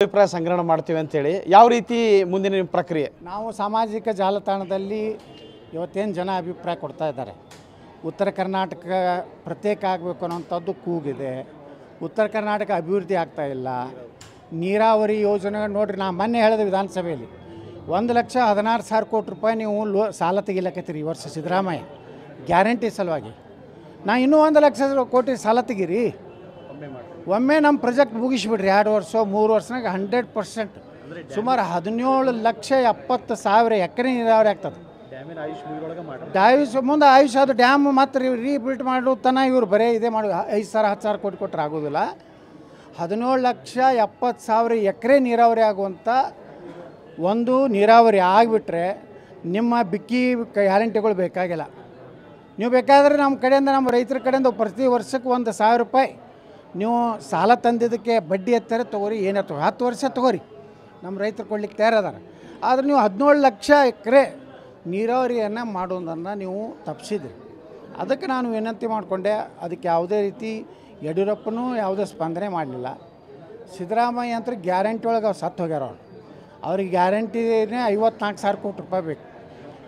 ಅಭಿಪ್ರಾಯ ಸಂಗ್ರಹಣ ಮಾಡ್ತೀವಿ ಅಂತೇಳಿ ಯಾವ ರೀತಿ ಮುಂದಿನ ಪ್ರಕ್ರಿಯೆ? ನಾವು ಸಾಮಾಜಿಕ ಜಾಲತಾಣದಲ್ಲಿ ಇವತ್ತೇನು ಜನ ಅಭಿಪ್ರಾಯ ಕೊಡ್ತಾ ಇದ್ದಾರೆ, ಉತ್ತರ ಕರ್ನಾಟಕ ಪ್ರತ್ಯೇಕ ಆಗಬೇಕು ಅನ್ನೋಂಥದ್ದು ಕೂಗಿದೆ. ಉತ್ತರ ಕರ್ನಾಟಕ ಅಭಿವೃದ್ಧಿ ಆಗ್ತಾಯಿಲ್ಲ. ನೀರಾವರಿ ಯೋಜನೆ ನೋಡಿರಿ, ನಾನು ಮೊನ್ನೆ ಹೇಳಿದೆ ವಿಧಾನಸಭೆಯಲ್ಲಿ 1,16,000 ಕೋಟಿ ರೂಪಾಯಿ ನೀವು ಸಾಲ ತೆಗಿಲಕತ್ತೀರಿ ಈ ವರ್ಷ ಸಿದ್ದರಾಮಯ್ಯ ಗ್ಯಾರಂಟಿ ಸಲುವಾಗಿ. ನಾ ಇನ್ನೂ 1,00,000 ಕೋಟಿ ಸಾಲ ತೆಗೀರಿ, ಒಮ್ಮೆ ನಮ್ಮ ಪ್ರಾಜೆಕ್ಟ್ ಮುಗಿಸ್ಬಿಡ್ರಿ. 2 ವರ್ಷ 3 ವರ್ಷನಾಗ 100% ಸುಮಾರು 17,70,000 ಎಕರೆ ನೀರಾವರಿ ಆಗ್ತದೆ. ಮುಂದೆ ಆಯುಷ್ ಅದು ಡ್ಯಾಮ್ ಮತ್ತು ರೀಬಿಲ್ಟ್ ಮಾಡೋ ತನ ಇವ್ರು ಬರೀ ಇದೇ ಮಾಡಿ 5,000 10,000 ಕೋಟಿ ಕೊಟ್ಟರೆ ಆಗೋದಿಲ್ಲ. 17,70,000 ಎಕರೆ ನೀರಾವರಿ ಆಗುವಂಥ ಒಂದು ನೀರಾವರಿ ಆಗಿಬಿಟ್ರೆ ನಿಮ್ಮ ಬಿಕ್ಕಿ ಗ್ಯಾರಂಟಿಗಳು ಬೇಕಾಗಿಲ್ಲ. ನೀವು ಬೇಕಾದರೆ ನಮ್ಮ ಕಡೆಯಿಂದ, ನಮ್ಮ ರೈತರ ಕಡೆಯಿಂದ ಪ್ರತಿ ವರ್ಷಕ್ಕೆ 1,000 ರೂಪಾಯಿ ನೀವು ಸಾಲ ತಂದಿದ್ದಕ್ಕೆ ಬಡ್ಡಿ ಎತ್ತಾರೆ ತೊಗೋರಿ, ಏನೇ ತೊಗೋ 10 ವರ್ಷ ತೊಗೋರಿ, ನಮ್ಮ ರೈತರು ಕೊಡ್ಲಿಕ್ಕೆ ತಯಾರದಾರ. ಆದರೆ ನೀವು 17 ಲಕ್ಷ ಎಕರೆ ನೀರಾವರಿಯನ್ನು ಮಾಡೋದನ್ನು ನೀವು ತಪ್ಪಿಸಿದ್ರಿ. ಅದಕ್ಕೆ ನಾನು ವಿನಂತಿ ಮಾಡಿಕೊಂಡೆ. ಅದಕ್ಕೆ ಯಾವುದೇ ರೀತಿ ಯಡಿಯೂರಪ್ಪನೂ ಯಾವುದೇ ಸ್ಪಂದನೆ ಮಾಡಲಿಲ್ಲ. ಸಿದ್ದರಾಮಯ್ಯ ಅಂತ ಗ್ಯಾರಂಟಿ ಒಳಗೆ ಅವ್ರು ಸತ್ತು ಹೋಗ್ಯಾರ. ಅವ್ರಿಗೆ ಗ್ಯಾರಂಟಿನೇ 54,000 ಕೋಟಿ ರೂಪಾಯಿ ಬೇಕು.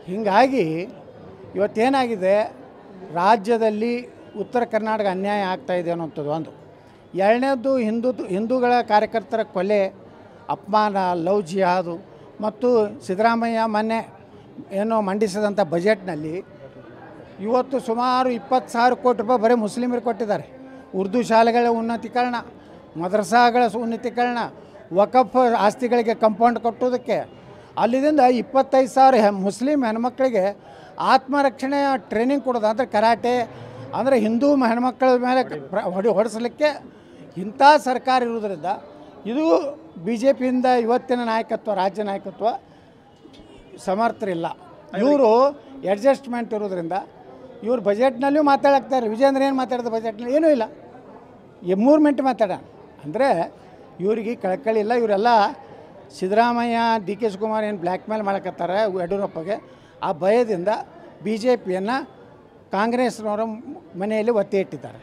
ಹೀಗಾಗಿ ಇವತ್ತೇನಾಗಿದೆ, ರಾಜ್ಯದಲ್ಲಿ ಉತ್ತರ ಕರ್ನಾಟಕ ಅನ್ಯಾಯ ಆಗ್ತಾಯಿದೆ ಅನ್ನೋಂಥದ್ದು ಒಂದು. ಎರಡನೇದು ಹಿಂದೂಗಳ ಕಾರ್ಯಕರ್ತರ ಕೊಲೆ, ಅಪಮಾನ, ಲವ್ ಜಿಹಾದು ಮತ್ತು ಸಿದ್ದರಾಮಯ್ಯ ಮೊನ್ನೆ ಏನೋ ಮಂಡಿಸಿದಂಥ ಬಜೆಟ್ನಲ್ಲಿ ಇವತ್ತು ಸುಮಾರು 20,000 ಕೋಟಿ ರೂಪಾಯಿ ಬರೀ ಮುಸ್ಲಿಮರಿಗೆ ಕೊಟ್ಟಿದ್ದಾರೆ. ಉರ್ದು ಶಾಲೆಗಳ ಉನ್ನತೀಕರಣ, ಮದ್ರಸಾಗಳ ಉನ್ನತೀಕರಣ, ವಕಫ್ ಆಸ್ತಿಗಳಿಗೆ ಕಂಪೌಂಡ್ ಕಟ್ಟೋದಕ್ಕೆ, ಅಲ್ಲಿಂದ 25,000 ಮುಸ್ಲಿಂ ಹೆಣ್ಮಕ್ಳಿಗೆ ಆತ್ಮರಕ್ಷಣೆ ಟ್ರೈನಿಂಗ್ ಕೊಡೋದು. ಅಂದರೆ ಕರಾಟೆ, ಅಂದರೆ ಹಿಂದೂ ಹೆಣ್ಮಕ್ಳ ಮೇಲೆ ಹೊಡೆಸಲಿಕ್ಕೆ ಇಂಥ ಸರ್ಕಾರ ಇರೋದ್ರಿಂದ ಇದು ಬಿ ಜೆ ಪಿಯಿಂದ ಇವತ್ತಿನ ನಾಯಕತ್ವ, ರಾಜ್ಯ ನಾಯಕತ್ವ ಸಮರ್ಥರಿಲ್ಲ. ಇವರು ಅಡ್ಜಸ್ಟ್ಮೆಂಟ್ ಇರೋದ್ರಿಂದ ಇವ್ರು ಬಜೆಟ್ನಲ್ಲಿಯೂ ಮಾತಾಡ್ತಾರೆ. ವಿಜೇಂದ್ರ ಏನು ಮಾತಾಡಿದ ಬಜೆಟ್ನಲ್ಲಿ? ಏನೂ ಇಲ್ಲ, 3 ಮಿನಿಟ್ ಮಾತಾಡ. ಅಂದರೆ ಇವರಿಗೆ ಕಳಕಳಿ ಇಲ್ಲ. ಇವರೆಲ್ಲ ಸಿದ್ದರಾಮಯ್ಯ, ಡಿ ಕೆ ಶಿವಕುಮಾರ್ ಏನು ಬ್ಲ್ಯಾಕ್ ಮೇಲ್ ಮಾಡಕತ್ತಾರೆ ಯಡಿಯೂರಪ್ಪಗೆ. ಆ ಭಯದಿಂದ ಬಿ ಜೆ ಪಿಯನ್ನು ಕಾಂಗ್ರೆಸ್ನವರ ಮನೆಯಲ್ಲಿ ಒತ್ತಿ ಇಟ್ಟಿದ್ದಾರೆ.